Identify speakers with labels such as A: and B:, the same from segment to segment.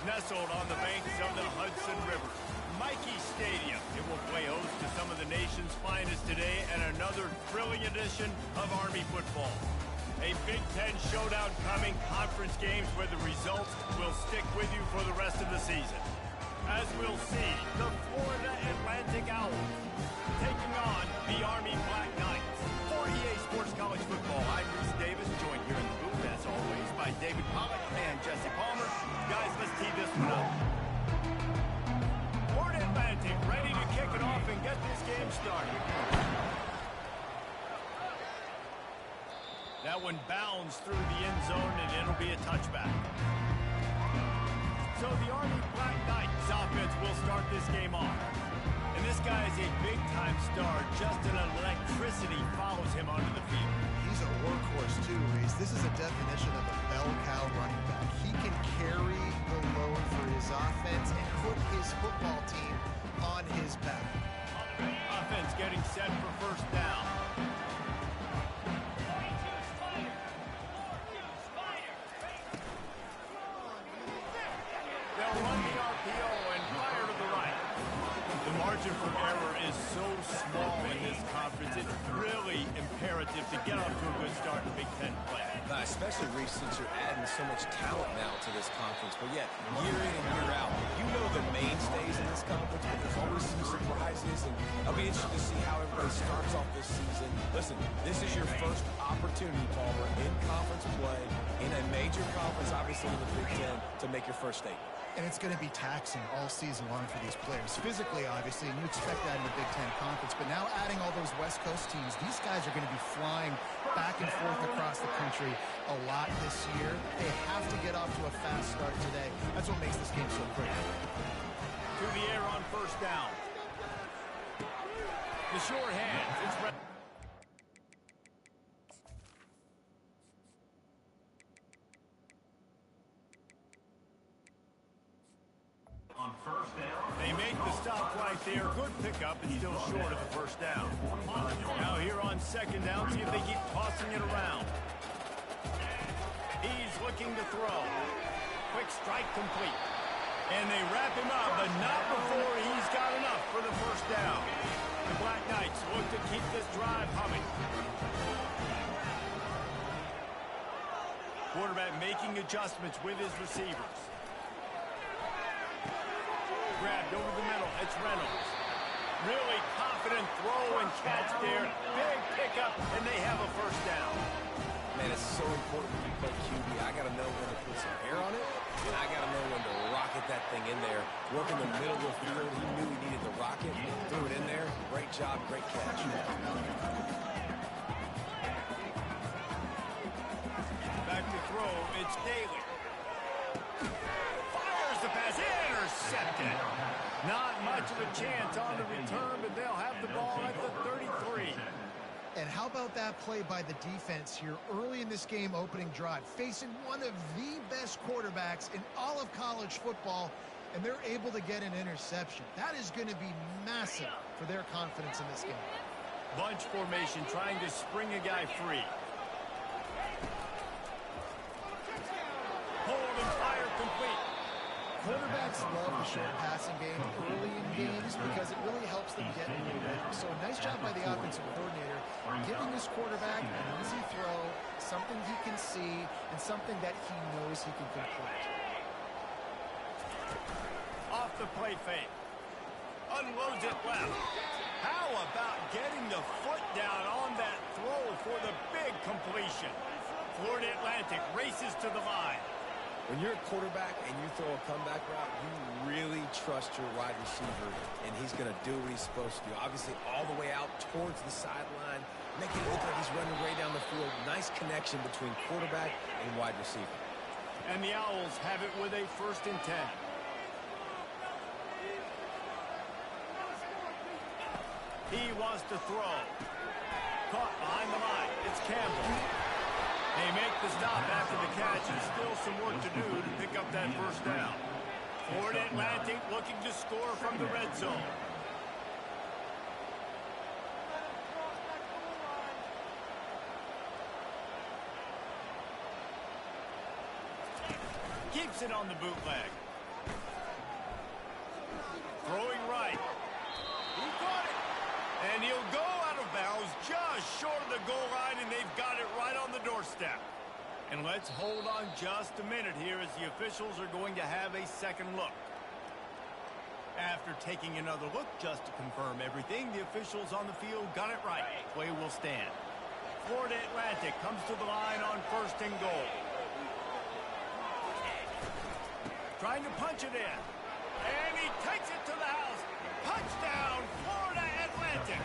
A: nestled on the banks of the Hudson River. Mikey Stadium. It will play host to some of the nation's finest today and another thrilling edition of Army football. A Big Ten showdown coming, conference games where the results will stick with you for the rest of the season. As we'll see, the Florida Atlantic Owls taking on the Army Black Knights. For EA Sports College Football, I'm Reese Davis, joined here in the booth, as always, by David Pollock and Jesse Palmer. Guys, let's tee this one up. Florida Atlantic ready to kick it off and get this game started. That one bounds through the end zone, and it'll be a touchback. So the Army Black Knights offense will start this game off. And this guy is a big-time star. Just an electricity follows him onto the field.
B: He's a workhorse, too, Reese. This is a definition of a bell cow running back. He can carry the load for his offense and put his football team on his back.
A: Offense getting set for first down. They'll run the RPO and fire to the right. The margin for error is so small in this conference. It's really imperative to get off to a good start in Big Ten play.
C: Especially, Reese, since you're adding so much talent now to this conference. But yet, year in and year out, you know the mainstays in this conference, but there's always some surprises. And I'll be interested to see how everybody starts off this season. Listen, this is your first opportunity, Palmer, in conference play, in a major conference, obviously in the Big Ten, to make your first statement.
B: And it's going to be taxing all season long for these players. Physically, obviously, and you expect that in the Big Ten Conference. But now adding all those West Coast teams, these guys are going to be flying back and forth across the country a lot this year. They have to get off to a fast start today. That's what makes this game so critical.
A: To the air on first down. The short hands. It's on first down. They make the stop right there. Good pickup and still short of the first down. Now here on second down, see if they keep tossing it around. He's looking to throw. Quick strike complete. And they wrap him up, but not before he's got enough for the first down. The Black Knights look to keep this drive humming. Quarterback making adjustments with his receivers. Grabbed over the middle. It's Reynolds. Really confident throw and catch there. Big pickup, and they have a first down.
C: Man, it's so important when you play QB. I got to know when to put some air on it, and I got to know when to rocket that thing in there. Work in the middle of the field. He knew he needed the rocket. Threw it in there. Great job, great catch.
A: Back to throw. It's Daly. Fires the pass. Intercepted. Not much of a chance on the return, but they'll have the ball at the 33.
B: And how about that play by the defense here early in this game opening drive, facing one of the best quarterbacks in all of college football, and they're able to get an interception. That is going to be massive for their confidence in this game.
A: Bunch formation, trying to spring a guy free. Hold and fire complete.
B: Quarterbacks love the short passing game early in games because it really helps them get into the rhythm. So a nice job by the offensive coordinator giving this quarterback an easy throw, something he can see, and something that he knows he can complete.
A: Off the play fake. Unloads it left. How about getting the foot down on that throw for the big completion? Florida Atlantic races to the line.
C: When you're a quarterback and you throw a comeback route, you really trust your wide receiver, and he's going to do what he's supposed to do. Obviously, all the way out towards the sideline, making it look like he's running way down the field. Nice connection between quarterback and wide receiver.
A: And the Owls have it with a 1st and 10. He wants to throw. Caught behind the line. It's Campbell. They make the stop after the catch, and still some work to do to pick up that first down. Florida Atlantic looking to score from the red zone. Keeps it on the bootleg. Throwing right. He caught it. And he'll go out of bounds just short of the goal line, and they've got it right on the doorstep. And let's hold on just a minute here as the officials are going to have a second look. After taking another look just to confirm everything, the officials on the field got it right. Play will stand. Florida Atlantic comes to the line on 1st and goal. Trying to punch it in. And he takes it to the house. Touchdown, Florida Atlantic.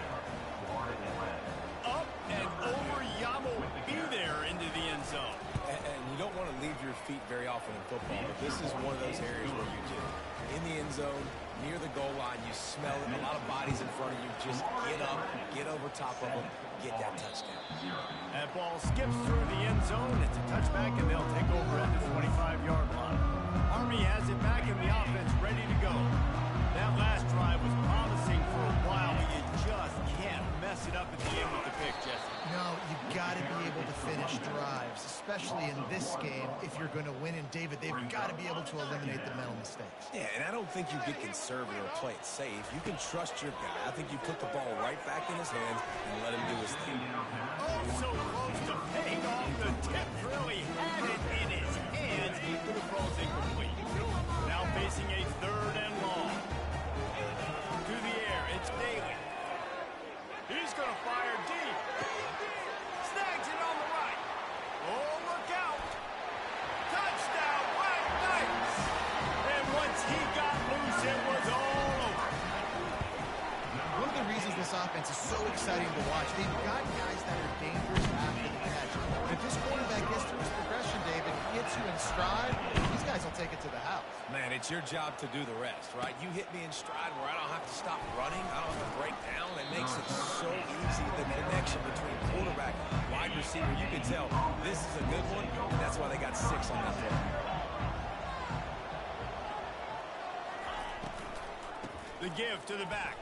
A: Up and over Yamo be there into the end zone.
C: And you don't want to leave your feet very often in football, but this is one of those areas where you do. In the end zone, near the goal line, you smell it. A lot of bodies in front of you. Just get up, get over top of them, get that touchdown.
A: That ball skips through the end zone. It's a touchback, and they'll take over at the 25-yard line. Army has it back in the offense, ready to go. That last drive was promising for a while, but you just can't mess it up at the end with the pick, Jesse.
B: No, you've got to be able to finish drives, especially in this game if you're going to win. And, David, they've got to be able to eliminate the mental mistakes.
C: Yeah, and I don't think you get conservative or play it safe. You can trust your guy. I think you put the ball right back in his hands and let him do his thing.
A: Oh, so close to paying off the tip. Really had it in his hands, but the throw's incomplete. Now facing a 3rd and long. To the air, it's Daly. He's going to fire deep. Snags it on the right. Oh, look out. Touchdown, White Knights. And once he got loose, it was all over.
B: One of the reasons this offense is so exciting to watch, they've got guys that are dangerous after the catch. But if this quarterback gets through his progression, David, gets you in stride, these guys will take it to the house.
C: Man, it's your job to do the rest, right? You hit me in stride where I don't have to stop running. I don't have to break down. It makes it so easy, the connection between quarterback and wide receiver. You can tell this is a good one, and that's why they got 6 on that play.
A: The give to the back.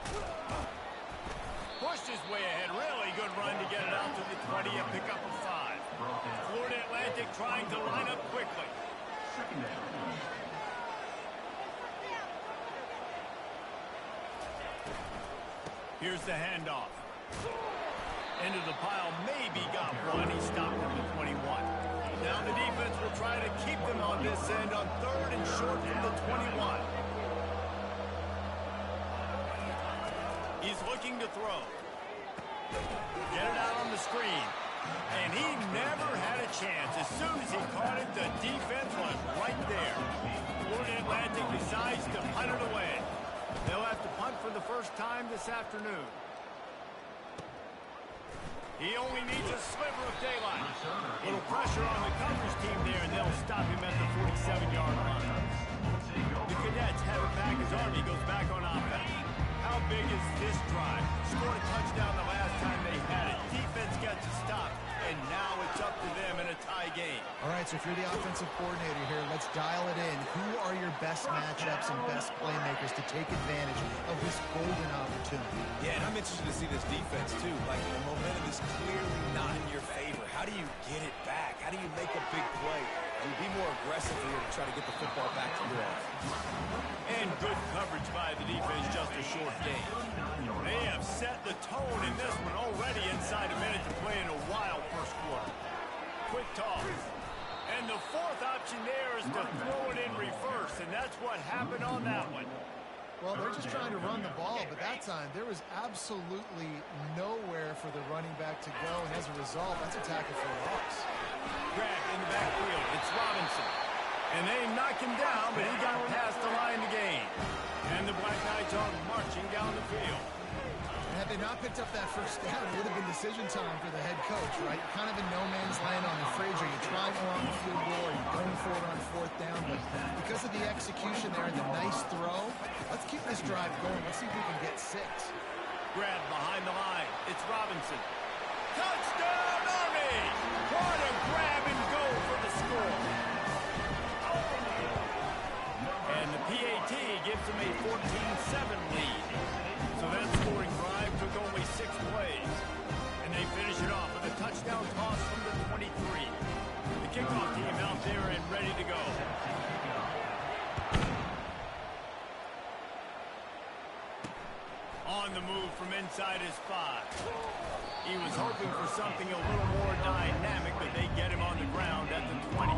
A: Pushed his way ahead. Really good run to get it out to the 20 and pick up a 5. Florida Atlantic trying to line up quickly. Here's the handoff. Into the pile, maybe got one. He stopped at the 21. Now the defense will try to keep them on this end on 3rd and short from the 21. He's looking to throw. Get it out on the screen. And he never had a chance. As soon as he caught it, the defense was right there. Florida Atlantic decides to punt it away. They'll have to punt for the first time this afternoon. He only needs a sliver of daylight. Little pressure on the coverage team there, and they'll stop him at the 47-yard line. The Cadets have it back as Army goes back on offense. How big is this drive? Scored a touchdown the last time they had it. Defense gets a stop, and now it's up to them in a tie game.
B: All right, so if you're the offensive coordinator here, let's dial it in. Who are your best matchups and best playmakers to take advantage of this golden opportunity?
C: Yeah, and I'm interested to see this defense, too. Like, the momentum is clearly not in your favor. How do you get it back? How do you make a big play and be more aggressive here to try to get the football back to your offense?
A: And good coverage by the defense, just a short gain. They have set the tone in this one already inside a minute to play in a wild first quarter. Quick toss. And the 4th option there is to throw it in reverse, and that's what happened on that one.
B: Well, they're just trying to run the ball, but that time there was absolutely nowhere for the running back to go, and as a result, that's a tackle for a loss.
A: Grab in the backfield. It's Robinson. And they knock him down, but he got past the line to gain. And the Black Knights are marching down the field.
B: And had they not picked up that first down, it would have been decision time for the head coach, right? You're kind of in no man's land on the fridge. Are you trying more on the field goal? Are you going for it on 4th down? But because of the execution there and the nice throw, let's keep this drive going. Let's see if we can get 6.
A: Grab behind the line. It's Robinson. Touchdown, Army! What a grab and go for the score. And the PAT gives them a 14-7 lead. So that scoring drive took only 6 plays. And they finish it off with a touchdown toss from the 23. The kickoff team out there and ready to go. on the move from inside his 5. He was hoping for something a little more dynamic, but they get him on the ground at the 20.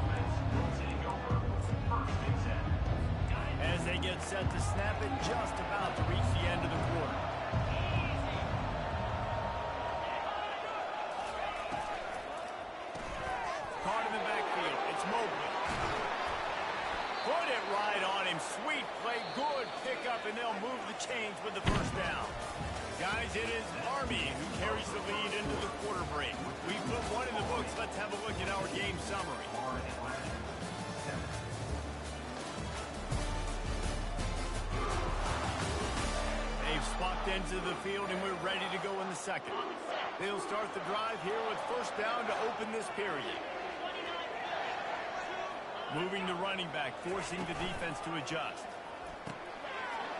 A: As they get set to snap it, just about to reach the end of the quarter. Caught in the backfield. It's Mobley. Put it right on him. Sweet play. Good pickup, and they'll move the chains with the first down. Guys, it is Army who carries the lead into the quarter break. We put one in the books. Let's have a look at our game summary. They've swapped into the field, and we're ready to go in the second. They'll start the drive here with first down to open this period. Moving the running back, forcing the defense to adjust.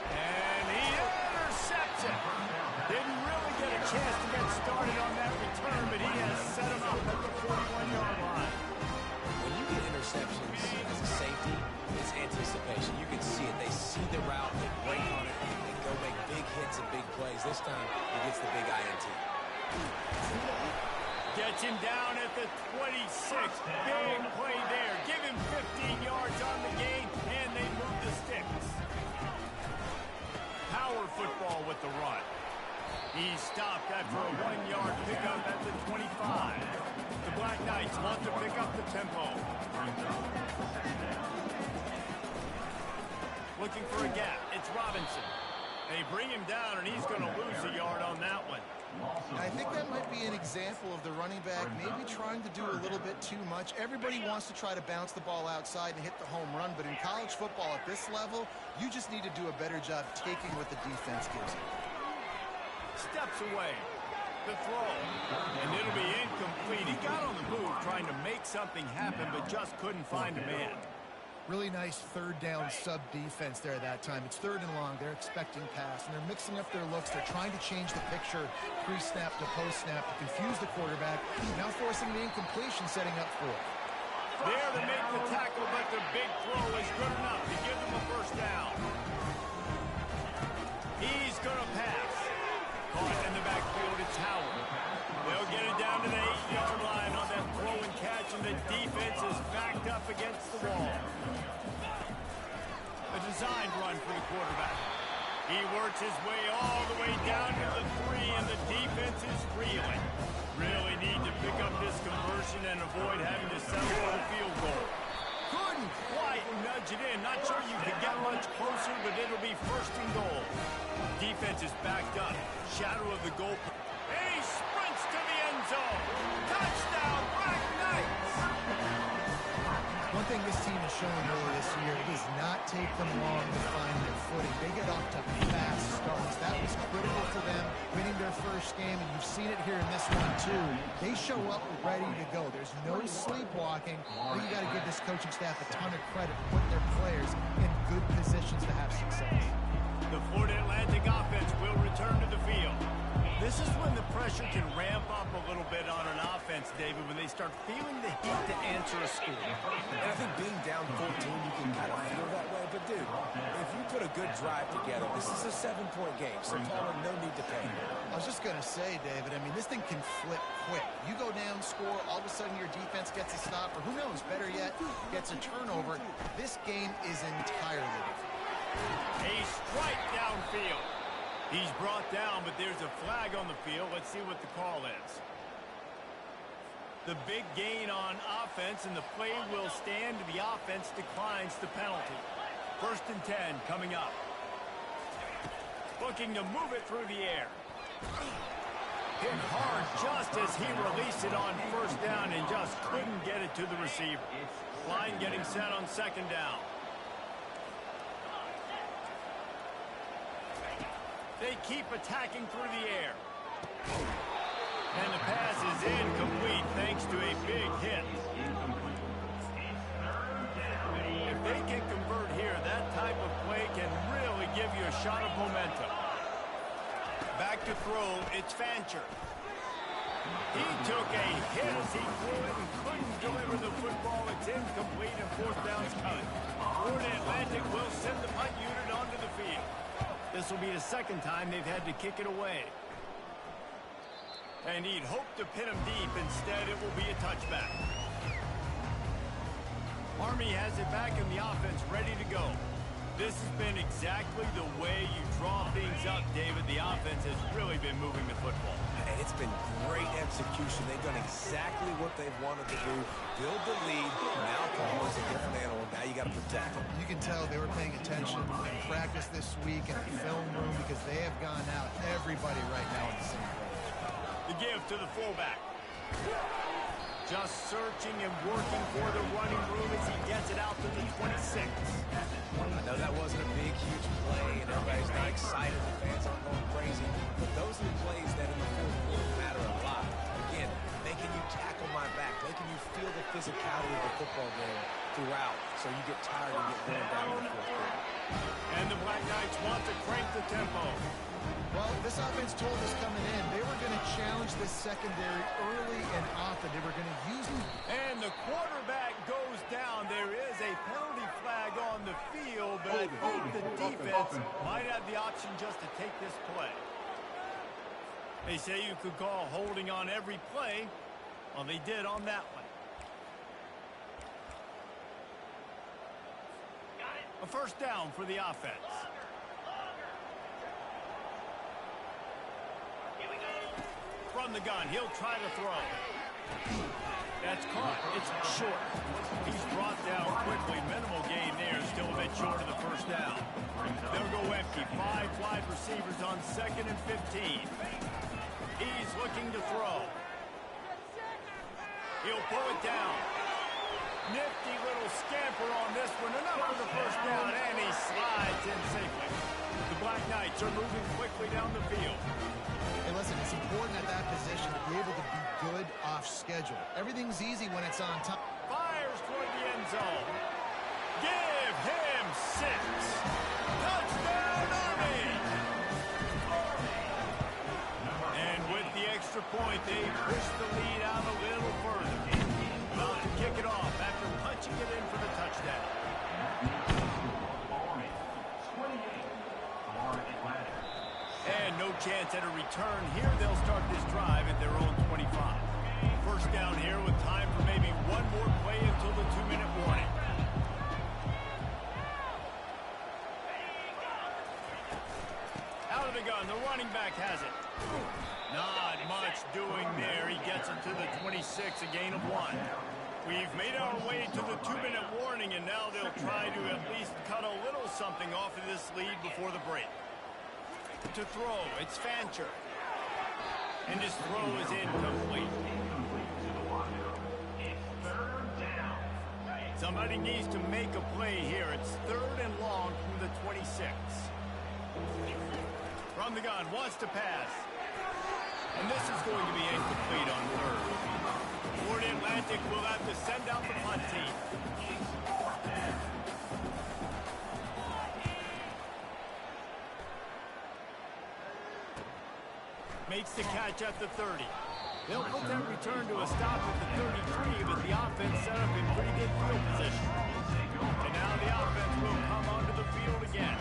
A: And he intercepts it. Didn't really get a chance to get started on that return, but he has set him up at the 41-yard line.
C: When you get interceptions as a safety, it's anticipation. You can see it. They see the route, they break on it, they go make big hits and big plays. This time, he gets the big INT.
A: Gets him down at the 26. Big play there. Give him 15 yards on the gain, and they move the sticks. Power football with the run. He's stopped after a 1-yard pickup at the 25. The Black Knights want to pick up the tempo. Looking for a gap. It's Robinson. They bring him down, and he's going to lose a yard on that one.
B: I think that might be an example of the running back maybe trying to do a little bit too much. Everybody wants to try to bounce the ball outside and hit the home run, but in college football at this level, you just need to do a better job taking what the defense gives you.
A: Steps away. The throw. And it'll be incomplete. He got on the move trying to make something happen, but just couldn't find a man.
B: Really nice third down sub defense there that time. It's third and long. They're expecting pass, and they're mixing up their looks. They're trying to change the picture pre-snap to post-snap to confuse the quarterback. Now forcing the incompletion, setting up for it.
A: There to make the tackle, but the big throw is good enough to give them a first down. He's going to pass. Caught in the backfield, it's Howard. They'll get it down to the 8-yard line on that throw and catch, and the defense is backed up against the wall. A designed run for the quarterback. He works his way all the way down to the 3, and the defense is reeling. Really need to pick up this conversion and avoid having to settle for a field goal. Couldn't quite nudge it in. Not sure you could get much closer, but it'll be first and goal. Defense is backed up. Shadow of the goal. And he sprints to the end zone. Touchdown, Black Knights!
B: One thing this team has shown earlier this year, it does not take them long to find their footing. They get off to fast starts. That was critical for them, winning their first game, and you've seen it here in this one too. They show up ready to go. There's no sleepwalking. You got to give this coaching staff a ton of credit for putting their players in good positions to have success.
A: The Florida Atlantic offense will return to the field. This is when the pressure can ramp up a little bit on an offense, David, when they start feeling the heat to answer a score.
C: And I think being down 14, you can kind of feel that way. But, dude, if you put a good drive together, this is a 7-point game, so Tomlin, no need to panic.
B: I was just going to say, David, I mean, this thing can flip quick. You go down, score, all of a sudden your defense gets a stop, or who knows, better yet, gets a turnover. This game is entirely different.
A: A strike downfield. He's brought down, but there's a flag on the field. Let's see what the call is. The big gain on offense, and the play will stand. The offense declines the penalty. First and 10 coming up. Looking to move it through the air. Hit hard just as he released it on first down and just couldn't get it to the receiver. Line getting set on second down. They keep attacking through the air. And the pass is incomplete thanks to a big hit. If they can convert here, that type of play can really give you a shot of momentum. Back to throw, it's Fancher. He took a hit as he threw it and couldn't deliver the football. It's incomplete and fourth down's cut. Florida Atlantic will send the punt unit onto the field. This will be the second time they've had to kick it away. And he'd hoped to pin him deep. Instead, it will be a touchback. Army has it back in the offense, ready to go. This has been exactly the way you draw things up, David. The offense has really been moving the football.
C: And it's been great execution. They've done exactly what they've wanted to do. Build the lead. Now Oklahoma's a different animal. Now you got to protect them.
B: You can tell they were paying attention in practice this week in the film room because they have gone out, everybody right now in the same place.
A: The give to the fullback. Just searching and working for the running room as he gets it out to the 26.
C: I know that wasn't a big, huge play, and everybody's not excited. The fans aren't going crazy. But those are the plays that in the fourth quarter matter a lot. Again, making you tackle my back, making you feel the physicality of the football game throughout, so you get tired and get worn down in the fourth quarter.
A: And the Black Knights want to crank the tempo.
B: Well, this offense told us coming in they were going to challenge this secondary early and often. They were going to use it.
A: And the quarterback goes down. There is a penalty flag on the field, but I think the defense might have the option just to take this play. They say you could call holding on every play. Well, they did on that one. A first down for the offense. From the gun, he'll try to throw. That's caught. It's short. He's brought down quickly. Minimal gain there. Still a bit short of the first down. They'll go empty. 5 wide receivers on 2nd and 15. He's looking to throw. He'll pull it down. Nifty little scamper on this one. Enough for the first down, and he slides in safely. The Black Knights are moving quickly down the field.
B: Hey, listen, it's important at that position to be able to be good off schedule. Everything's easy when it's on top.
A: Fires toward the end zone. Give him 6. Touchdown, Army! And with the extra point, they push the lead out a little further. About to kick it off after punching it in for the touchdown. And no chance at a return here. They'll start this drive at their own 25. First down here with time for maybe one more play until the 2-minute warning. Out of the gun, the running back has it. Not much doing there. He gets it to the 26, a gain of 1. We've made our way to the 2-minute warning, and now they'll try to at least cut a little something off of this lead before the break. To throw, it's Fancher. And his throw is incomplete. Somebody needs to make a play here. It's 3rd and long from the 26. From the gun, wants to pass. And this is going to be incomplete on 3rd. Florida Atlantic will have to send out the punt team. Makes the catch at the 30. They'll put that return to a stop at the 33, but the offense set up in pretty good field position. And now the offense will come onto the field again.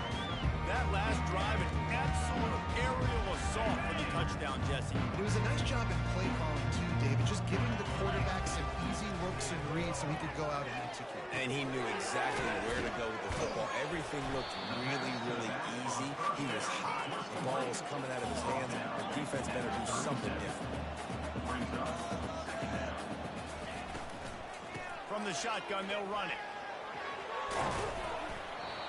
A: That last drive, an absolute aerial assault for the touchdown, Jesse.
B: It was a nice job in play calling, too, David, just giving the quarterback some easy looks and reads so he could go out and execute.
C: And he knew exactly where to go with the football. Everything looked really, really easy. He was hot. The ball was coming out of his hands. The defense better do something different.
A: From the shotgun, they'll run it.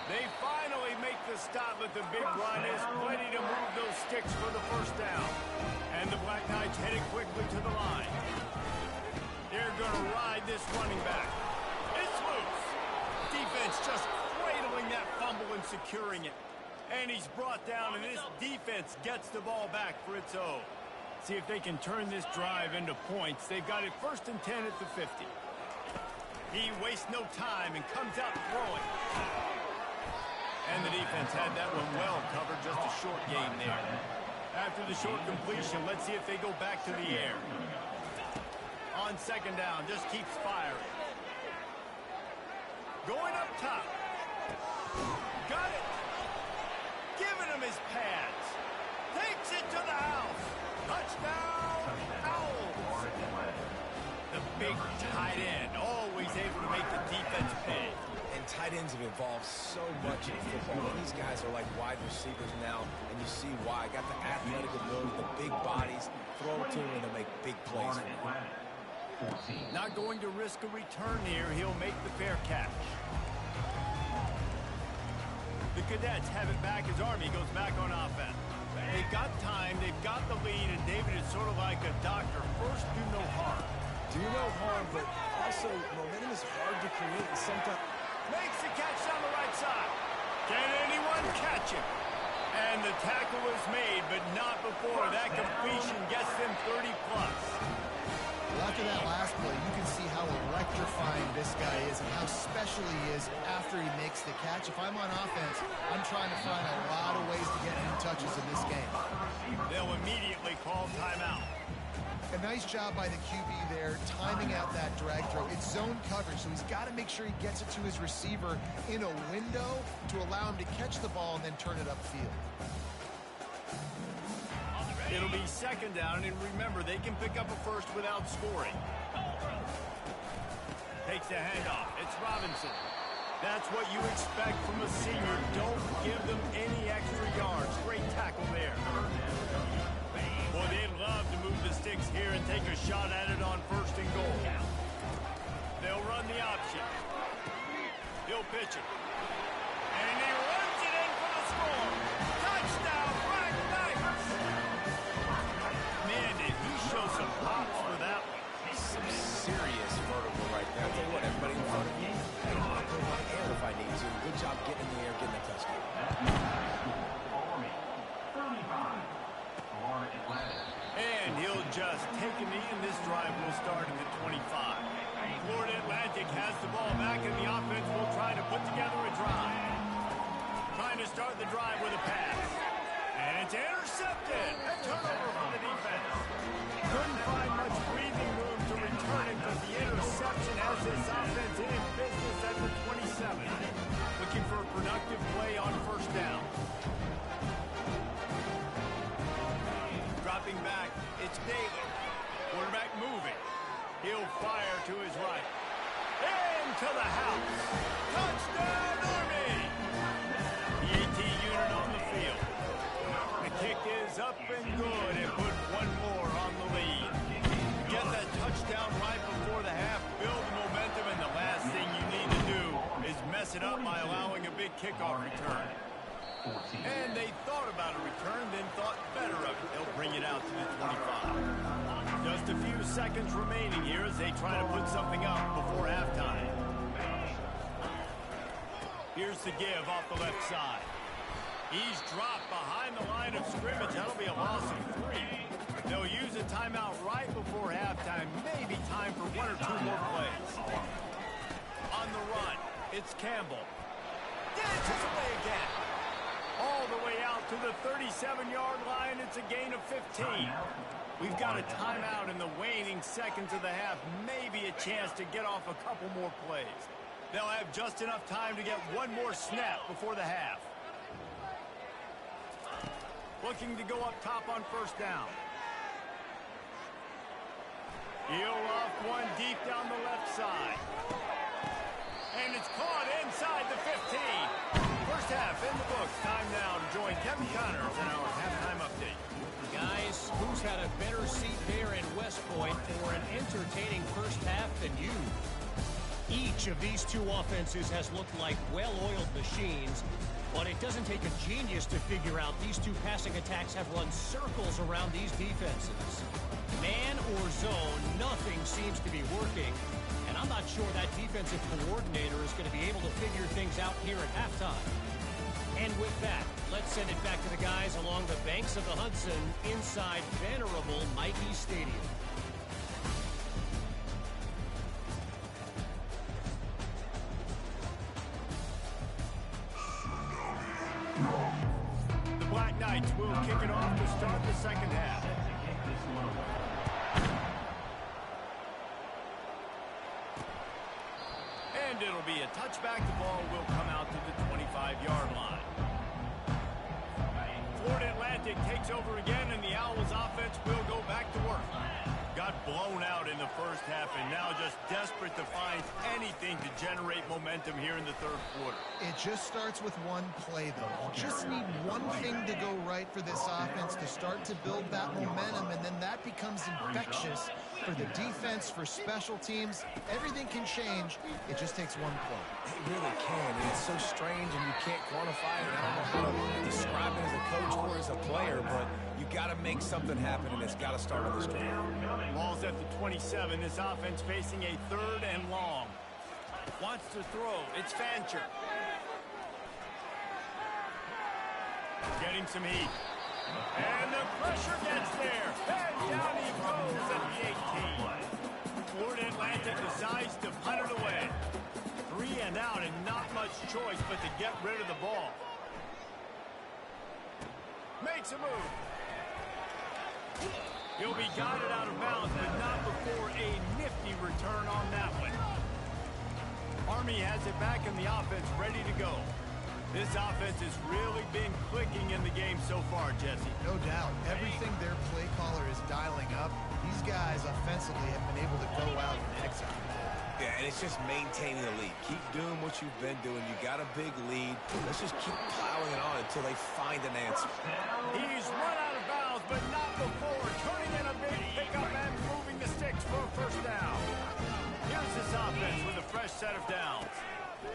A: They finally make the stop, but the big run is plenty to move those sticks for the first down. And the Black Knights headed quickly to the line. They're going to ride this running back. It's loose. Defense just cradling that fumble and securing it. And he's brought down, and this defense gets the ball back for its own. See if they can turn this drive into points. They've got it 1st and 10 at the 50. He wastes no time and comes out throwing. And the defense had that one well covered, just a short gain there. After the short completion, let's see if they go back to the air. On 2nd down, just keeps firing. Going up top. Got it. giving him his pads. Takes it to the house. Touchdown, Owls. The big tight end, always able to make the defense pay.
C: And tight ends have evolved so much in football. These guys are like wide receivers now, and you see why. Got the athletic ability, the big bodies, throw it to them, and they'll make big plays.
A: Not going to risk a return here. He'll make the fair catch. The Cadets have it back as Army goes back on offense. They've got time, they've got the lead, and David is sort of like a doctor. First, do no harm.
C: Do no harm, but also momentum is hard to create, and sometimes...
A: Makes the catch down the right side. Can anyone catch him? And the tackle was made, but not before. That completion gets them 30+.
B: Well, after that last play, you can see how electrifying this guy is and how special he is after he makes the catch. If I'm on offense, I'm trying to find a lot of ways to get him touches in this game.
A: They'll immediately call timeout.
B: A nice job by the QB there, timing out that drag throw. It's zone coverage, so he's got to make sure he gets it to his receiver in a window to allow him to catch the ball and then turn it upfield.
A: It'll be second down, and remember, they can pick up a first without scoring. Takes the handoff. It's Robinson. That's what you expect from a senior. Don't give them any extra yards. Great tackle there. Boy, they'd love to move the sticks here and take a shot at it on first and goal. They'll run the option. He'll pitch it. And he runs it in for the score. Touchdown, Black Knights! Man, did he show some pops for that one.
C: Some serious vertical right there. I'll tell you what, everybody in front of you, I can put my air if I need to. Good job getting in the air, getting a touchdown.
A: And he'll just take a knee, and this drive will start at the 25. Florida Atlantic has the ball back, and the offense will try to put together a drive. Trying to start the drive with a pass. And it's intercepted. A turnover for the defense. Couldn't find much breathing room to return it, but the interception has this offense in business at the 27. Looking for a productive play on first down. Dropping back, it's Daly. Quarterback moving. He'll fire to his right. Into the house. Touchdown, Army! The AT unit on the field. The kick is up and good and put one more on the lead. Get that touchdown right before the half, build the momentum, and the last thing you need to do is mess it up by allowing a big kickoff return. And they thought about a return, then thought better of it. They'll bring it out to the 25. Just a few seconds remaining here as they try to put something up before halftime. Here's the give off the left side. He's dropped behind the line of scrimmage. That'll be a loss of 3. They'll use a timeout right before halftime. Maybe time for 1 or 2 more plays. On the run, it's Campbell. Dances away again. All the way out to the 37-yard line. It's a gain of 15. We've got a timeout in the waning seconds of the half. Maybe a chance to get off a couple more plays. They'll have just enough time to get one more snap before the half. Looking to go up top on first down. He'll off one deep down the left side. And it's caught inside the 15. First half in the books. Time now to join Kevin Connors in our halftime update.
D: Guys, who's had a better seat there in West Point for an entertaining first half than you? Each of these two offenses has looked like well-oiled machines, but it doesn't take a genius to figure out these two passing attacks have run circles around these defenses. Man or zone, nothing seems to be working. And I'm not sure that defensive coordinator is going to be able to figure things out here at halftime. And with that, let's send it back to the guys along the banks of the Hudson inside venerable Michie Stadium.
A: The Black Knights will kick it off to start the second half. And it'll be a touchback. The ball will come out to the 25-yard line. tactic takes over again, and the Owls offense will go back to work. Got blown out in the first half, and now just desperate to find anything to generate momentum here in the third quarter.
B: It just starts with one play, though. You just need one thing to go right for this offense to start to build that momentum, and then that becomes infectious for the defense, for special teams. Everything can change. It just takes one play.
C: It really can, and it's so strange, and you can't quantify it. I don't know how to describe it as a coach or as a player, but you got to make something happen, and it's got to start on the street.
A: Ball's at the 27. This offense facing a third and long. Wants to throw. It's Fancher. Getting some heat. And the pressure gets there. And down he goes at the 18. Florida Atlantic decides to punt it away. 3 and out, and not much choice but to get rid of the ball. Makes a move. He'll be guided out of bounds, but not before a nifty return on that one. Army has it back in the offense, ready to go. This offense has really been clicking in the game so far, Jesse.
B: No doubt. Everything their play caller is dialing up, these guys offensively have been able to go out and execute.
C: Yeah, and it's just maintaining the lead. Keep doing what you've been doing. You got a big lead. Let's just keep plowing it on until they find an answer.
A: He's run out of bounds, but not before turning in a big pickup and moving the sticks for a first down. Here's this offense with a fresh set of downs.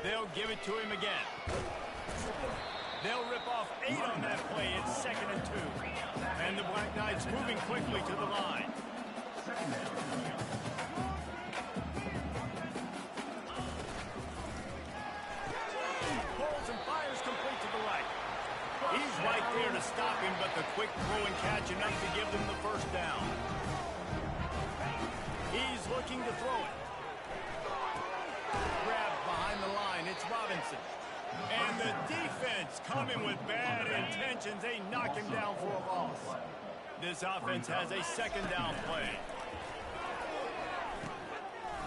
A: They'll give it to him again. They'll rip off 8 on that play. It's 2nd and 2. And the Black Knights moving quickly to the line. Pulls and fires complete to the right. He's right there to stop him, but the quick throw and catch enough to give them the first down. He's looking to throw it. Grabbed behind the line. It's Robinson. And the defense coming with bad intentions. They knock him down for a loss. This offense has a 2nd down play.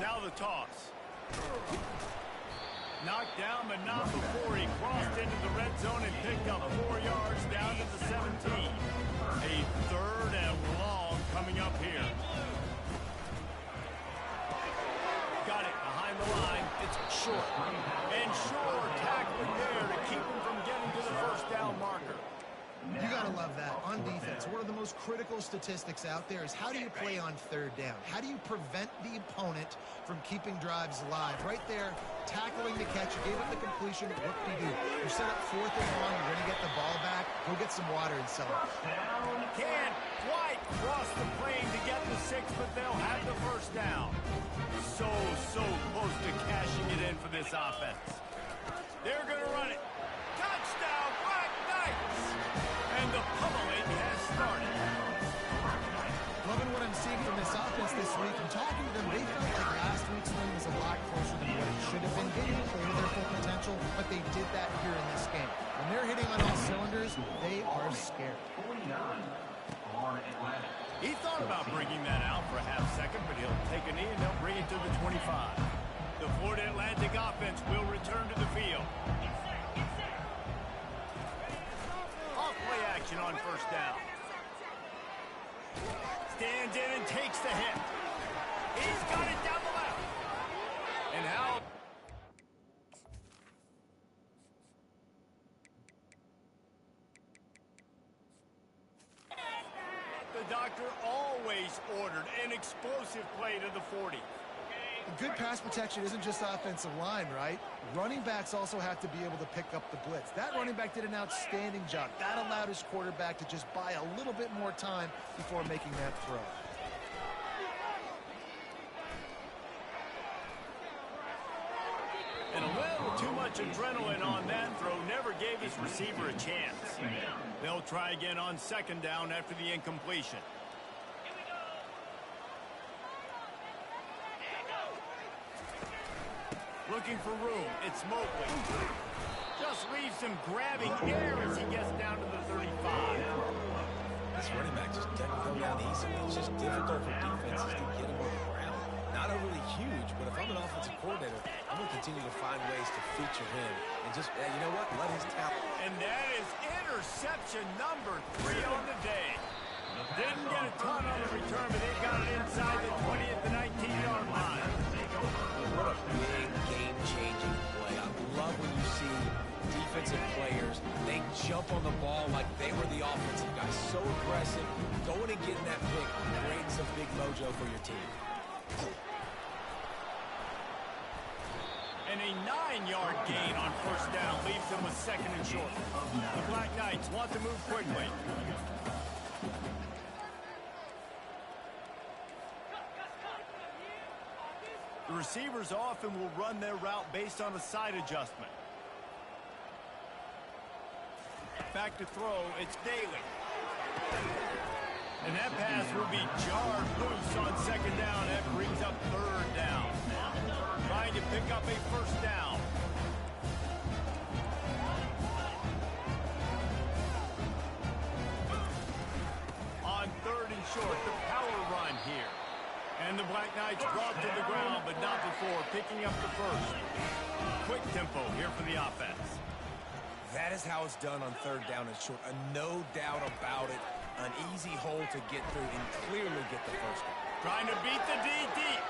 A: Now the toss. Knocked down, but not before he crossed into the red zone and picked up 4 yards down to the 17. A 3rd and long coming up here. Got it behind the line. It's short. And Shore tackling there to keep him from getting to the first down marker.
B: You got to love that. On defense, one of the most critical statistics out there is how do you play on 3rd down? How do you prevent the opponent from keeping drives alive? Right there, tackling the catch. You gave up the completion. What do you do? You set up 4th and long. You're going to get the ball back. Go get some water and sell it.
A: Can't quite cross the plane to get the 6, but they'll have the first down. So close to cashing it in for this offense. They're going to run it. Touchdown, Black Knights! And the pummeling has started.
B: Loving what I'm seeing from this offense this week. I'm talking to them. They felt like last week's win was a lot closer than what it should have been. They didn't play to their full potential, but they did that here in this game. When they're hitting on all cylinders, they are scared.
A: He thought about bringing that out for a half-second, but he'll take a knee and they'll bring it to the 25. The Florida Atlantic offense will return to the field. Off-play action on first down. Stands in and takes the hit. He's got it down the left. And how... The doctor always ordered an explosive play to the 40.
B: Good pass protection isn't just offensive line, right? Running backs also have to be able to pick up the blitz. That running back did an outstanding job. That allowed his quarterback to just buy a little bit more time before making that throw.
A: And a little too much adrenaline on that throw never gave his receiver a chance. They'll try again on 2nd down after the incompletion. Looking for room. It's Mobley. Just leaves him grabbing air as he gets down to the 35.
C: This running back just doesn't go down easy. It's just difficult for defenses to get him on the ground. Not overly huge, but if I'm an offensive coordinator, I'm going to continue to find ways to feature him. And just, you know what, let his talent.
A: And that is interception number 3 on the day. Didn't get a ton on the return, but they got it inside the 20 at the 19-yard line.
C: What a big game-changing play. I love when you see defensive players, they jump on the ball like they were the offensive guys. So aggressive, going and getting that pick, creating some big mojo for your team.
A: And a 9-yard gain on first down leaves them with 2nd and short. The Black Knights want to move quickly. The receivers often will run their route based on a side adjustment. Back to throw, it's Daly. And that pass will be jarred loose on 2nd down. That brings up 3rd down. Trying to pick up a first down. On 3rd and short, the power run here. And the Black Knights brought to the ground, but not before picking up the first. Quick tempo here for the offense.
C: That is how it's done on 3rd down and short. No doubt about it. An easy hole to get through and clearly get the first down.
A: Trying to beat the D deep.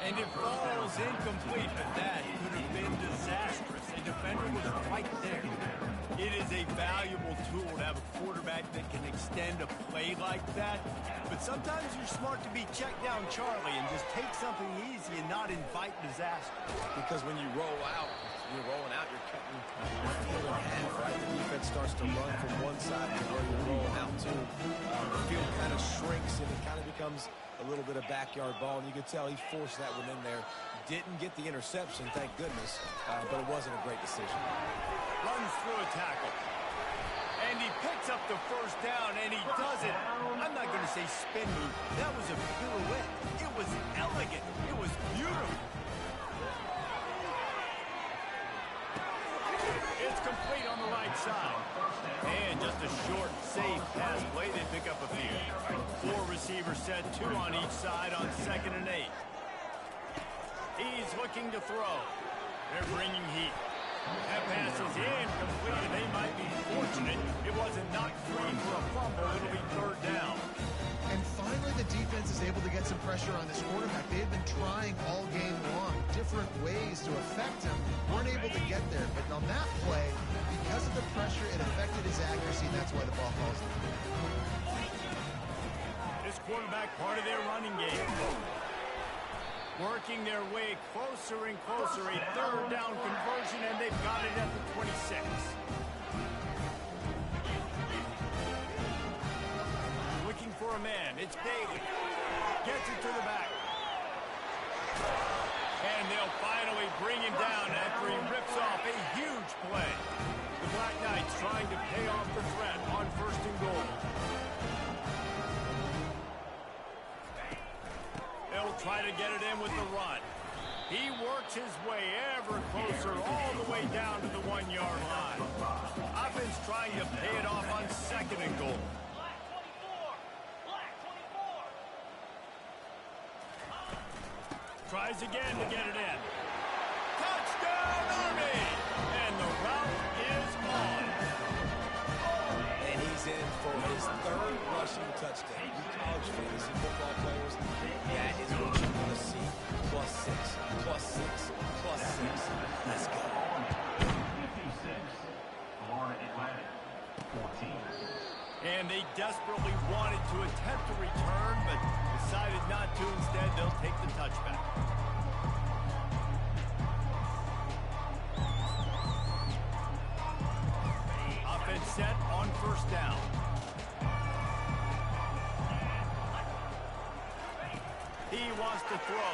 A: And it falls incomplete, but that could have been disastrous. A defender was right there. It is a valuable tool to have a quarterback that can extend a play like that. But sometimes you're smart to be check down Charlie and just take something easy and not invite disaster.
C: Because when you roll out, you're rolling out, you're cutting your field in half, right? The defense starts to run from one side to where you're rolling out to. The field kind of shrinks and it kind of becomes a little bit of backyard ball. And you could tell he forced that one in there. Didn't get the interception, thank goodness, but it wasn't a great decision.
A: Runs through a tackle. And he picks up the first down, and he does it. I'm not going to say spin move. That was a pirouette. It was elegant. It was beautiful. It's complete on the right side. And just a short, safe pass play. They pick up a few. 4 receivers set, 2 on each side on 2nd and 8. He's looking to throw. They're bringing heat. That pass is incomplete. They might be fortunate it wasn't knocked free for a fumble. It'll be 3rd down.
B: And finally, the defense is able to get some pressure on this quarterback. They've been trying all game long different ways to affect him. Weren't able to get there. But on that play, because of the pressure, it affected his accuracy, and that's why the ball falls in.
A: This quarterback, part of their running game. Working their way closer and closer. A 3rd down conversion, and they've got it at the 26. Looking for a man. It's Daly. Gets it to the back. And they'll finally bring him down after he rips off a huge play. The Black Knights trying to pay off the threat on 1st and goal. They'll try to get it in with the run. He works his way ever closer all the way down to the 1-yard line. Offense trying to pay it off on 2nd and goal. Tries again to get it in. Touchdown, Army! And the route is on.
C: And he's in for his 3rd rushing touchdown. You college fantasy football players, that is what you want to see. +6, +6, +6. Let's go.
E: 56, Florida Atlantic, 14.
A: And they desperately wanted to attempt a return, but decided not to. Instead, they'll take the touchback. Offense set on 1st down. He wants to throw.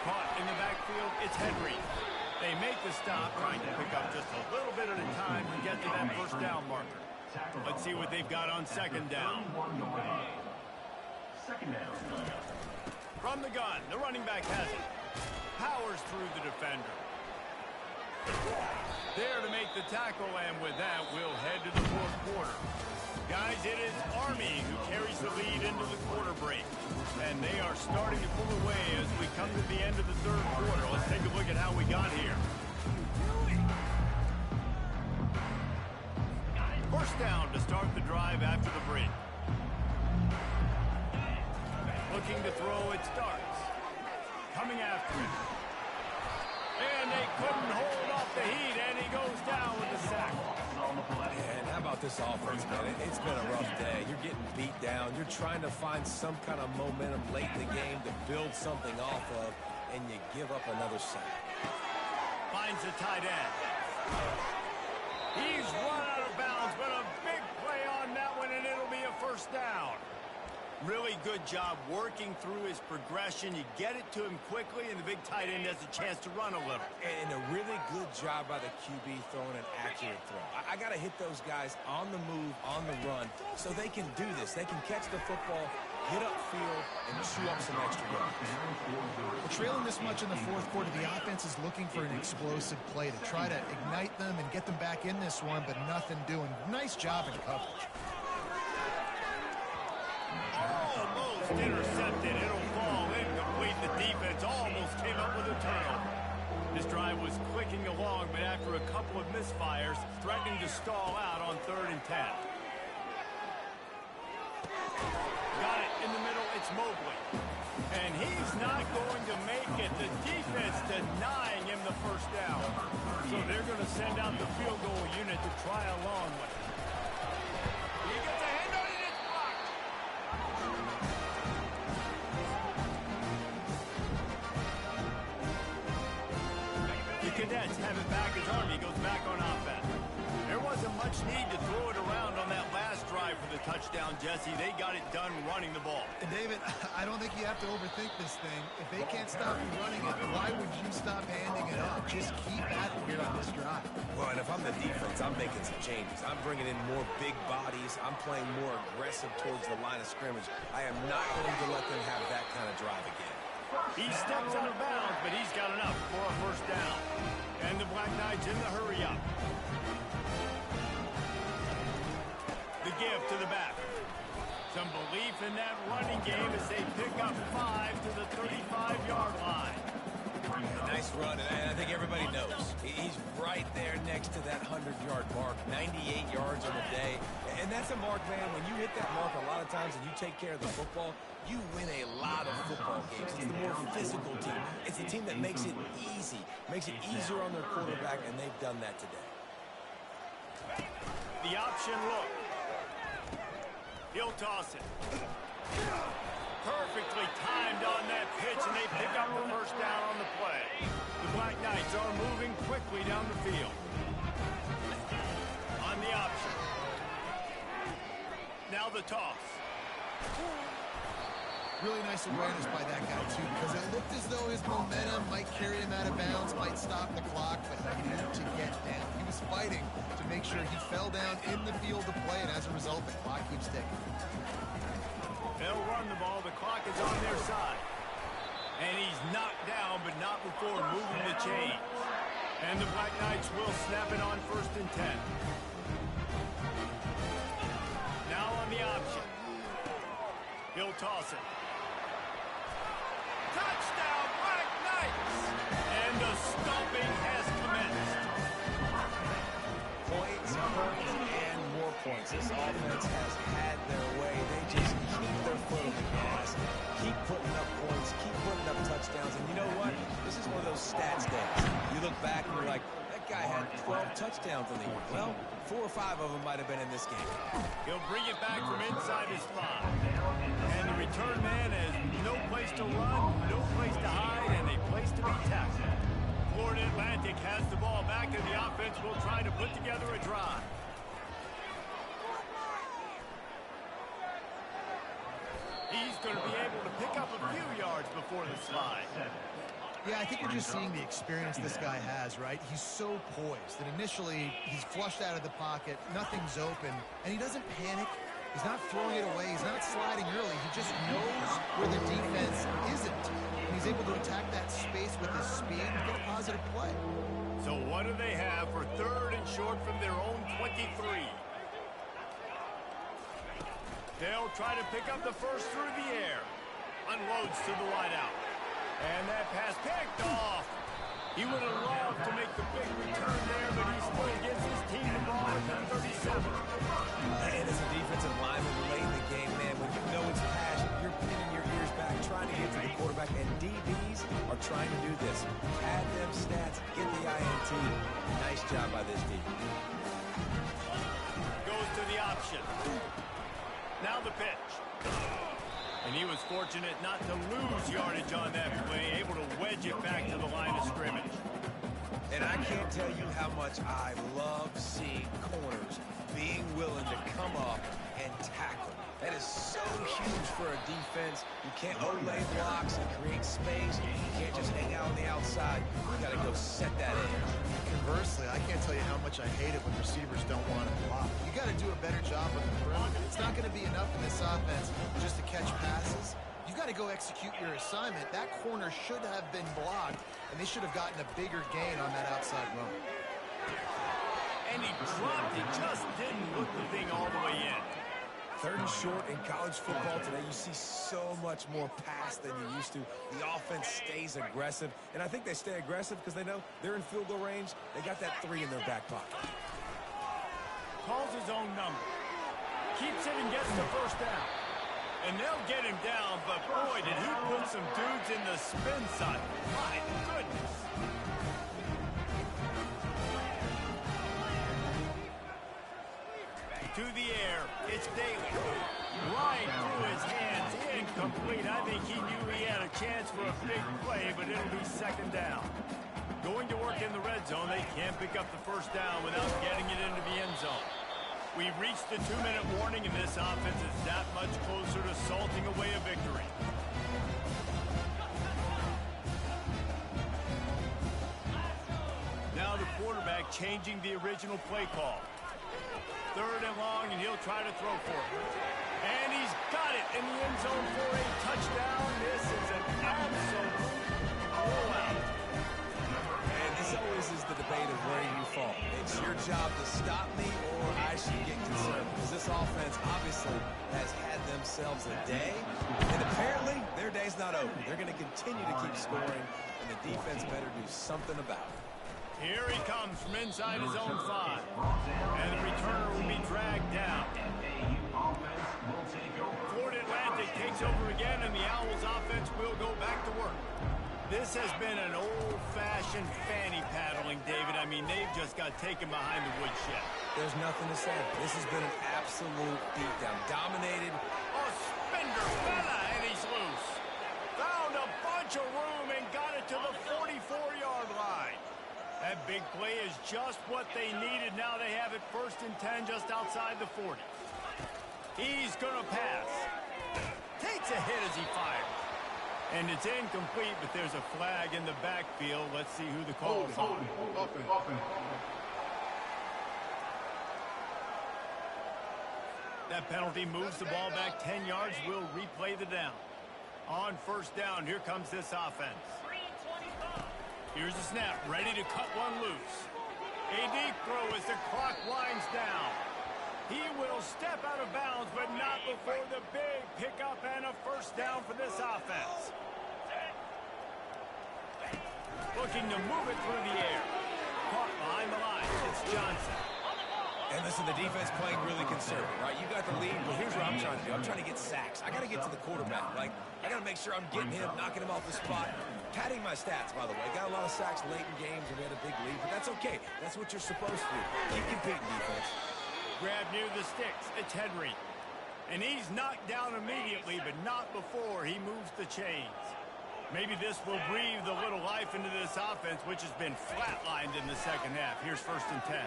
A: Caught in the backfield, it's Henry. They make the stop, trying to pick up just a little bit at a time to get to that 1st down marker. Let's see what they've got on 2nd down. From the gun, the running back has it. Powers through the defender. There to make the tackle, and with that, we'll head to the 4th quarter. Guys, it is Army who carries the lead into the quarter break. And they are starting to pull away as we come to the end of the third quarter. Let's take a look at how we got here. First down to start the drive after the break. Looking to throw, it starts. Coming after it. And they couldn't hold off the heat, and he goes down with the sack.
C: And how about this offense, man? It's been a rough day. You're getting beat down. You're trying to find some kind of momentum late in the game to build something off of, and you give up another sack.
A: Finds the tight end. He's run out of bounds, but a big play on that one, and it'll be a first down. Really good job working through his progression. You get it to him quickly, and the big tight end has a chance to run a little.
C: And a really good job by the QB throwing an accurate throw. I got to hit those guys on the move, on the run, so they can do this. They can catch the football, get upfield, and chew up some extra yards.
B: Well, trailing this much in the fourth quarter, the offense is looking for an explosive play to try to ignite them and get them back in this one, but nothing doing. Nice job in coverage.
A: Almost intercepted. It'll fall incomplete. The defense almost came up with a turnover. This drive was clicking along, but after a couple of misfires, threatening to stall out on 3rd and 10. Got it in the middle. It's Mobley. And he's not going to make it. The defense denying him the first down. So they're going to send out the field goal unit to try along with it. He gets a hand on it. It's blocked. The Cadets have it back as Army goes back on offense. There wasn't much need to throw it around on that last drive for the touchdown, Jesse. They got it done running the ball.
B: And David, I don't think you have to overthink this thing. If they can't stop you running it, why would you stop handing it off? Just keep at it here on this drive.
C: Well, and if I'm the defense, I'm making some changes. I'm bringing in more big bodies. I'm playing more aggressive towards the line of scrimmage. I am not going to let them have that kind of drive again.
A: He steps out of bounds, but he's got enough for a first down. And the Black Knights in the hurry-up. The give to the back. Some belief in that running game as they pick up 5 to the 35-yard line.
C: Nice run, and I think everybody knows. He's right there next to that 100-yard mark, 98 yards on the day. And that's a mark, man. When you hit that mark a lot of times and you take care of the football, you win a lot of football games. It's the more physical team. It's the team that makes it easy, makes it easier on their quarterback, and they've done that today.
A: The option look. He'll toss it. Perfectly timed on that pitch, and they pick up the first down on the play. The Black Knights are moving quickly down the field. On the option. Now the toss.
B: Really nice awareness by that guy, too, because it looked as though his momentum might carry him out of bounds, might stop the clock, but he needed to get down. He was fighting to make sure he fell down in the field to play, and as a result, the clock keeps ticking.
A: They'll run the ball. The clock is on their side. And he's knocked down, but not before moving the chains. And the Black Knights will snap it on 1st and 10. Now on the option. He'll toss it. Touchdown, Black Knights! And the stomping has commenced.
C: Points, and more points. This offense has had their way. They just keep their foot on the gas, keep putting up points, keep putting up touchdowns. And you know what? This is one of those stats days. You look back and you're like, that guy had 12 touchdowns in the year. Well, 4 or 5 of them might have been in this game.
A: He'll bring it back from inside his 5. And the return man has no place to run, no place to hide, and a place to be tackled. Florida Atlantic has the ball back, and the offense will try to put together a drive. He's going to be able to pick up a few yards before the slide.
B: Yeah, I think you're just seeing the experience this guy has, right? He's so poised that initially he's flushed out of the pocket, nothing's open, and he doesn't panic. He's not throwing it away. He's not sliding early. He just knows where the defense isn't. And he's able to attack that space with his speed and get a positive play.
A: So what do they have for 3rd and short from their own 23? They'll try to pick up the first through the air. Unloads to the wideout. And that pass picked off. He would have loved to make the big return there, but he still gives his team the ball at the 37.
C: And as a defensive lineman late in the game, man, when you know it's passion, you're pinning your ears back, trying to get to the quarterback, and DBs are trying to do this. Add them stats, get the INT. Nice job by this D.
A: Goes to the option. Now the pitch. And he was fortunate not to lose yardage on that play, able to wedge it back to the line of scrimmage.
C: And I can't tell you how much I love seeing corners being willing to come up and tackle. That is so huge for a defense. You can't lay blocks and create space. You can't just hang out on the outside. You got to go set that edge.
B: Conversely, I can't tell you how much I hate it when receivers don't want to block. You got to do a better job on the perimeter. It's not going to be enough in this offense just to catch passes. You got to go execute your assignment. That corner should have been blocked, and they should have gotten a bigger gain on that outside run.
A: And he dropped it, just didn't look the thing all the way in.
C: Third and short in college football today, you see so much more pass than you used to. The offense stays aggressive, and I think they stay aggressive because they know they're in field goal range. They got that 3 in their back pocket.
A: Calls his own number. Keeps it and gets the first down. And they'll get him down, but boy, did he put some dudes in the spin side. My goodness. To the air, it's Daly. Right through his hands, incomplete. I think he knew he had a chance for a big play, but it'll be second down. Going to work in the red zone, they can't pick up the first down without getting it into the end zone. We've reached the 2-minute warning, and this offense is that much closer to salting away a victory. Now the quarterback changing the original play call. Third and long, and he'll try to throw for it. And he's got it in the end zone for a touchdown. This is an absolute blowout.
C: And this always is the debate of where you fall. It's your job to stop me, or I should get concerned. Because this offense obviously has had themselves a day. And apparently, their day's not over. They're going to continue to keep scoring, and the defense better do something about it.
A: Here he comes from inside his own 5. And the returner will be dragged down. Florida Atlantic takes over again, and the Owls offense will go back to work. This has been an old-fashioned fanny paddling, David. I mean, they've just got taken behind the woodshed.
C: There's nothing to say. This has been an absolute beatdown. Dominated.
A: Oh, Spender, fella, and he's loose. Found a bunch of room and got it to the 44-yard line. That big play is just what they needed. Now they have it 1st and 10 just outside the 40. He's going to pass. Takes a hit as he fires. And it's incomplete, but there's a flag in the backfield. Let's see who the call is on. That penalty moves the ball back 10 yards. We'll replay the down. On 1st down, here comes this offense. Here's the snap, ready to cut one loose. A deep throw as the clock winds down. He will step out of bounds, but not before the big pickup and a 1st down for this offense. Looking to move it through the air. Caught behind the line. It's Johnson.
C: And listen, the defense playing really conservative, right? You got the lead, but here's what I'm trying to do. I'm trying to get sacks. I got to get to the quarterback. Like, I got to make sure I'm getting him, knocking him off the spot. Padding my stats, by the way. Got a lot of sacks late in games, and we had a big lead, but that's okay. That's what you're supposed to do. Keep competing, defense.
A: Grab near the sticks. It's Henry. And he's knocked down immediately, but not before he moves the chains. Maybe this will breathe a little life into this offense, which has been flatlined in the second half. Here's 1st and 10.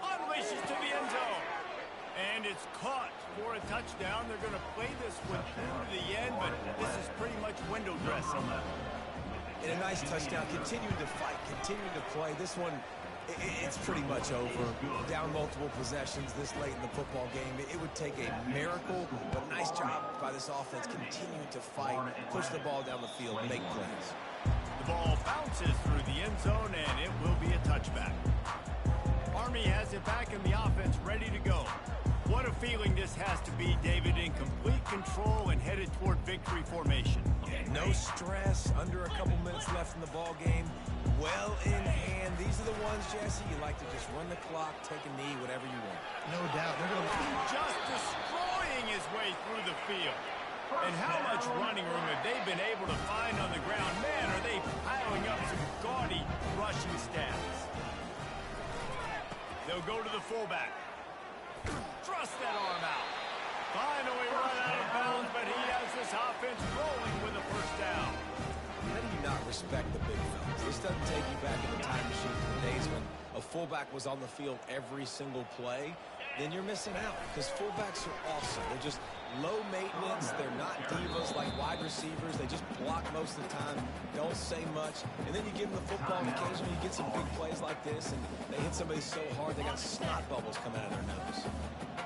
A: Unleashes to the end zone. And it's caught for a touchdown. They're going to play this one through to the end, but this is pretty much window dressing.
C: And a nice touchdown. Continuing to fight, continuing to play. This one, it's pretty much over. Down multiple possessions this late in the football game. It would take a miracle, but nice job by this offense continuing to fight, push the ball down the field, make plays.
A: The ball bounces through the end zone, and it will be a touchback. Army has it back in the offense, ready to go. What a feeling this has to be, David, in complete control and headed toward victory formation.
C: No stress, under a couple minutes left in the ball game. Well in hand. These are the ones, Jesse, you like to just run the clock, take a knee, whatever you want.
B: No doubt. They're going to
A: Just destroying his way through the field. And how much running room have they been able to find on the ground? Man, are they piling up some gaudy rushing stats. They'll go to the fullback. Thrust that arm out. Finally run out of bounds, but he has this offense rolling with a first down.
C: How do you not respect the big fellas? This doesn't take you back in the time machine to the days when a fullback was on the field every single play. Then you're missing out because fullbacks are awesome. They're just low maintenance. They're not divas like wide receivers. They just block most of the time, don't say much. And then you give them the football, and occasionally you get some big plays like this, and they hit somebody so hard they got snot bubbles coming out of their nose.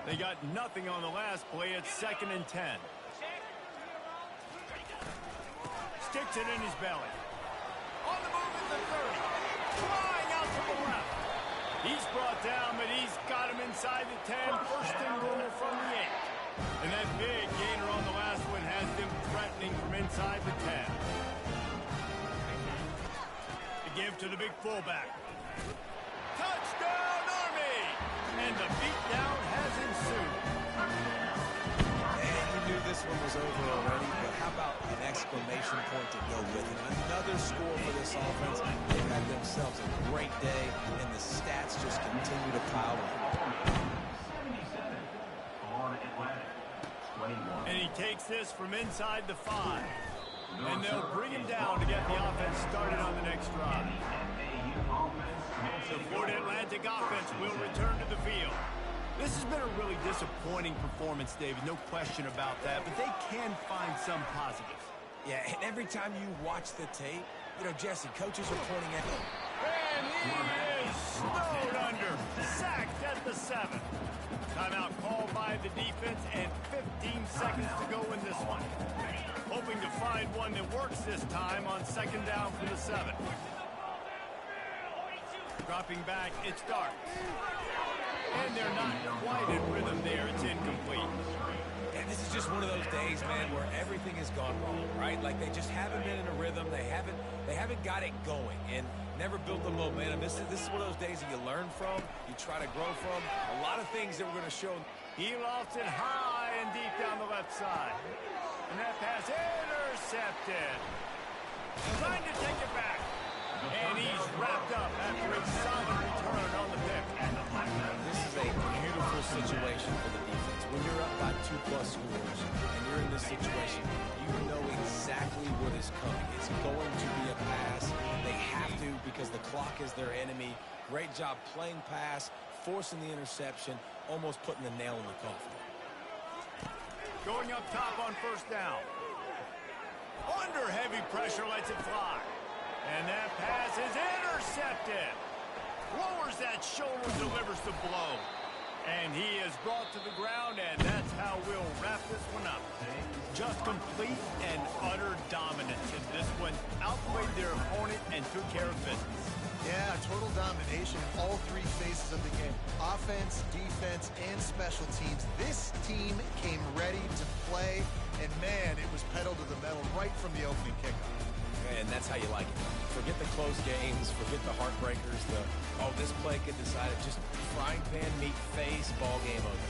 A: They got nothing on the last play. It's 2nd and 10. Sticks it in his belly. On the move at the 30. Flying out to the left. He's brought down, but he's got him inside the 10. First and goal from the 8. And that big gainer on the last one has them threatening from inside the 10. To give to the big fullback. Touchdown, Army! And the beatdown has ensued.
C: And you knew this one was over already, but how about an exclamation point to go with it? Another score for this offense. They've had themselves a great day, and the stats just continue to pile up.
E: 77. Florida Atlantic. 21.
A: And he takes this from inside the 5. And they'll bring him down to get the offense started on the next drive. The Florida Atlantic offense will return to the field. This has been a really disappointing performance, David, no question about that, but they can find some positives.
C: Yeah, and every time you watch the tape, you know, Jesse, coaches are pointing at him.
A: And he is snowed under, sacked at the 7. Timeout called by the defense, and 15 seconds to go in this one. Hoping to find one that works this time on 2nd down for the 7. Dropping back, it's Dark. And they're not quite in rhythm there. It's incomplete.
C: And this is just one of those days, man, where everything has gone wrong, right? Like they just haven't been in a rhythm. They haven't got it going and never built the momentum. This is one of those days that you learn from, you try to grow from. A lot of things that we're going to show.
A: He lofts it high and deep down the left side. And that pass intercepted. Trying to take it back. And he's wrapped up after a solid return on the pick.
C: This is a beautiful situation for the defense. When you're up by 2+ scores and you're in this situation, you know exactly what is coming. It's going to be a pass. They have to because the clock is their enemy. Great job playing pass, forcing the interception, almost putting the nail in the coffin.
A: Going up top on 1st down. Under heavy pressure, lets it fly. And that pass is intercepted. Lowers that shoulder, delivers the blow. And he is brought to the ground, and that's how we'll wrap this one up. Just complete and utter dominance in this one. Outplayed their opponent and took care of business.
B: Yeah, total domination in all 3 phases of the game. Offense, defense, and special teams. This team came ready to play, and man, it was pedal to the metal right from the opening kickoff.
C: And that's how you like it. Forget the close games, forget the heartbreakers, this play could decide it. Just frying pan meet face, ball game over.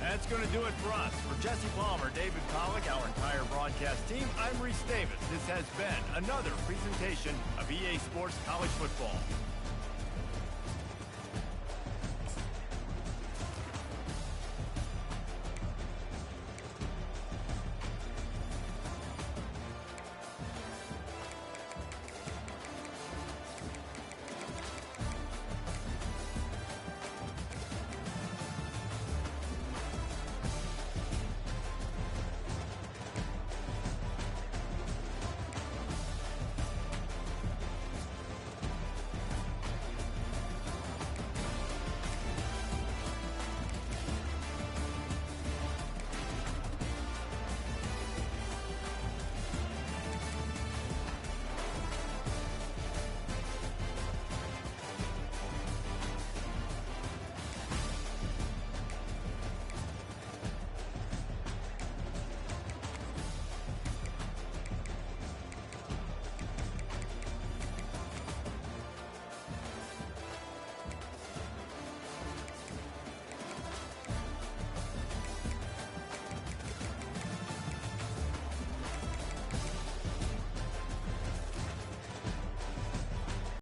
A: That's going to do it for us. For Jesse Palmer, David Pollack, our entire broadcast team, I'm Reese Davis. This has been another presentation of EA Sports College Football.